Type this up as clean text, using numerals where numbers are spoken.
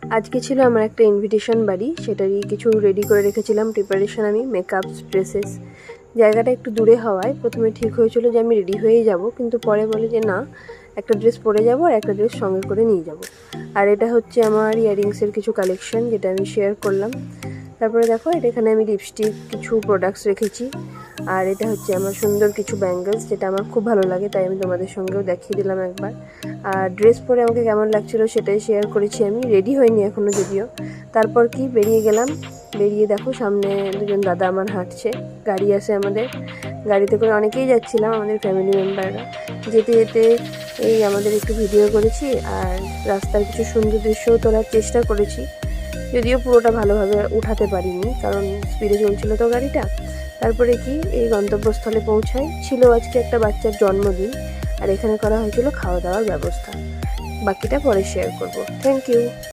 আজকে ছিল আমার একটা ইনভিটেশন বাড়ি, সেটারই কিছু রেডি করে রেখেছিলাম প্রিপারেশন। আমি মেকআপ, ড্রেসেস, জায়গাটা একটু দূরে হওয়ায় প্রথমে ঠিক হয়েছিল যে আমি রেডি হয়েই যাব, কিন্তু পরে বলে যে না, একটা ড্রেস পরে যাব আর একটা ড্রেস সঙ্গে করে নিয়ে যাব। আর এটা হচ্ছে আমার ইয়াররিংসের কিছু কালেকশন, যেটা আমি শেয়ার করলাম। তারপরে দেখো, এটা এখানে আমি লিপস্টিক, কিছু প্রোডাক্টস রেখেছি। আর এটা হচ্ছে আমার সুন্দর কিছু ব্যাঙ্গলস, যেটা আমার খুব ভালো লাগে, তাই আমি তোমাদের সঙ্গেও দেখিয়ে দিলাম একবার। আর ড্রেস পরে আমাকে কেমন লাগছিল সেটাই শেয়ার করেছি। আমি রেডি হইনি এখনও যদিও। তারপর কি বেরিয়ে গেলাম। বেরিয়ে দেখো সামনে দুজন দাদা আমার হাঁটছে, গাড়ি আছে আমাদের, গাড়িতে করে অনেকেই যাচ্ছিলাম, আমাদের ফ্যামিলি মেম্বাররা। যেতে যেতে এই আমাদের একটু ভিডিও করেছি, আর রাস্তার কিছু সুন্দর দৃশ্যও তোলার চেষ্টা করেছি, যদিও পুরোটা ভালোভাবে উঠাতে পারিনি, কারণ স্পিডে চলছিল তো গাড়িটা। তারপরে কি এই গন্তব্যস্থলে পৌঁছাই। ছিল আজকে একটা বাচ্চার জন্মদিন, আর এখানে করা হয়েছিল খাওয়া দাওয়ার ব্যবস্থা। বাকিটা পরে শেয়ার করব। Thank you.